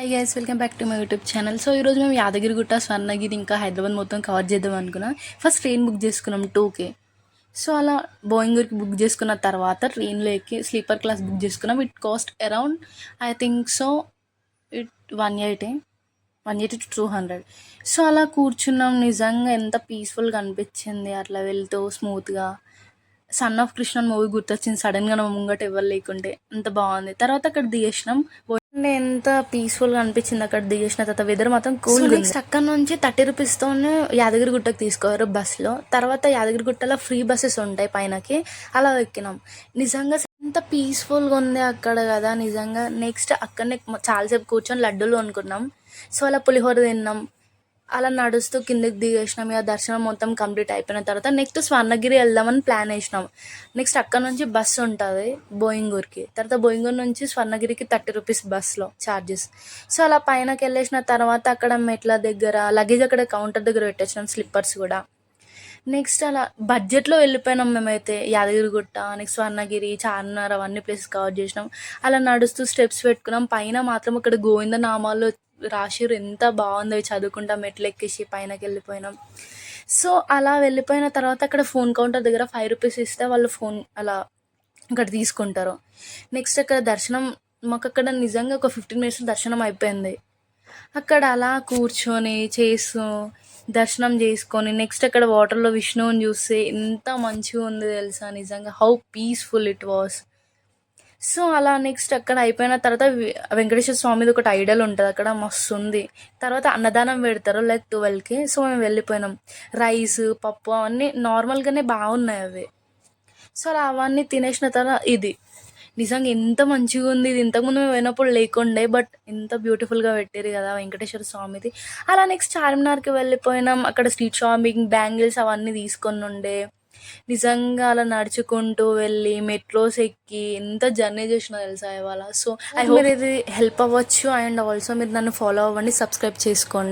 Hi guys, welcome back to my YouTube channel. So ఈరోజు మేము యాదగిరిగుట్ట, స్వర్ణగిరి ఇంకా హైదరాబాద్ మొత్తం కవర్ చేద్దాం అనుకున్నాం. ఫస్ట్ ట్రైన్ బుక్ చేసుకున్నాం 2K. సో అలా బోయింగూర్కి బుక్ చేసుకున్న తర్వాత ట్రైన్లో ఎక్కి స్లీపర్ క్లాస్ బుక్ చేసుకున్నాం. It cost around I think so it 180 to 200. So అలా కూర్చున్నాం. నిజంగా ఎంత పీస్ఫుల్గా అనిపించింది అట్లా వెళ్తూ స్మూత్గా. సన్ ఆఫ్ కృష్ణ మూవీ గుర్తొచ్చింది సడన్గా, నా ముంగట ఎవరు లేకుంటే. అంత బాగుంది. తర్వాత అక్కడ దిగేసినాం. ఎంత పీస్ఫుల్గా అనిపించింది అక్కడ దిగేసిన తర్వాత. వెదర్ మాత్రం కూల్. నెక్స్ట్ అక్కడ నుంచి 30 రూపీస్తోనే యాదగిరిగుట్టకు తీసుకోరు బస్సులో. తర్వాత యాదగిరిగుట్టలో ఫ్రీ బస్సెస్ ఉంటాయి పైనకి, అలా ఎక్కినాం. నిజంగా ఎంత పీస్ఫుల్గా ఉంది అక్కడ కదా నిజంగా. నెక్స్ట్ అక్కడనే చాలాసేపు కూర్చొని లడ్డూలు కొనుక్కున్నాం. సో అలా పులిహోర తిన్నాం. అలా నడుస్తూ కిందకి దిగేసినాం. ఇక దర్శనం మొత్తం కంప్లీట్ అయిపోయిన తర్వాత నెక్స్ట్ స్వర్ణగిరి వెళ్దామని ప్లాన్ వేసినాం. నెక్స్ట్ అక్కడ నుంచి బస్సు ఉంటుంది బోయింగూర్కి. తర్వాత బోయింగూర్ నుంచి స్వర్ణగిరికి 30 రూపీస్ బస్సులో ఛార్జెస్. సో అలా పైనకి వెళ్ళేసిన తర్వాత అక్కడ మెట్ల దగ్గర లగేజ్ అక్కడ కౌంటర్ దగ్గర పెట్టేసినాం, స్లిప్పర్స్ కూడా. నెక్స్ట్ అలా బడ్జెట్లో వెళ్ళిపోయినాం మేమైతే. యాదగిరిగుట్ట, నెక్స్ట్ స్వర్ణగిరి, చార్మినార్ అవన్నీ ప్లేసెస్ కవర్ చేసినాం. అలా నడుస్తూ స్టెప్స్ పెట్టుకున్నాం. పైన మాత్రం ఇక్కడ గోవింద నామాలు రాసిరు, ఎంత బాగుందో. చదువుకుంటా మెట్లు ఎక్కేసి పైనకి వెళ్ళిపోయినాం. సో అలా వెళ్ళిపోయిన తర్వాత అక్కడ ఫోన్ కౌంటర్ దగ్గర 5 రూపీస్ ఇస్తే వాళ్ళు ఫోన్ అలా అక్కడ తీసుకుంటారు. నెక్స్ట్ అక్కడ దర్శనం మాకు అక్కడ నిజంగా ఒక 15 మినిట్స్ దర్శనం అయిపోయింది. అక్కడ అలా కూర్చొని చేస్తూ దర్శనం చేసుకొని నెక్స్ట్ అక్కడ వాటర్లో విష్ణువుని చూస్తే ఎంత మంచిగా ఉంది తెలుసా నిజంగా. How peaceful it was. So అలా నెక్స్ట్ అక్కడ అయిపోయిన తర్వాత వెంకటేశ్వర స్వామిది ఒకటి ఐడల్ ఉంటుంది అక్కడ, మస్తు ఉంది. తర్వాత అన్నదానం పెడతారు లైక్ 12కి. సో మేము వెళ్ళిపోయినాం. రైస్, పప్పు అవన్నీ నార్మల్గానే బాగున్నాయి అవి. సో అలా అవన్నీ తినేసిన తర్వాత ఇది నిజంగా ఎంత మంచిగా ఉంది. ఇది ఇంతకుముందు మేము పోయినప్పుడు లేకుండే, బట్ ఎంత బ్యూటిఫుల్గా పెట్టారు కదా వెంకటేశ్వర స్వామిది. అలా నెక్స్ట్ చార్మినార్కి వెళ్ళిపోయినాం. అక్కడ స్ట్రీట్ షాపింగ్, బ్యాంగిల్స్ అవన్నీ తీసుకొని ఉండే. నిజంగా అలా నడుచుకుంటూ వెళ్ళి మెట్రోస్ ఎక్కి ఎంత జర్నీ చేసినా తెలుసా ఇవాళ. సో ఐ హోప్ మీరు ఇది హెల్ప్ అవ్వచ్చు. అండ్ ఆల్సో మీరు నన్ను ఫాలో అవ్వండి, సబ్స్క్రైబ్ చేసుకోండి.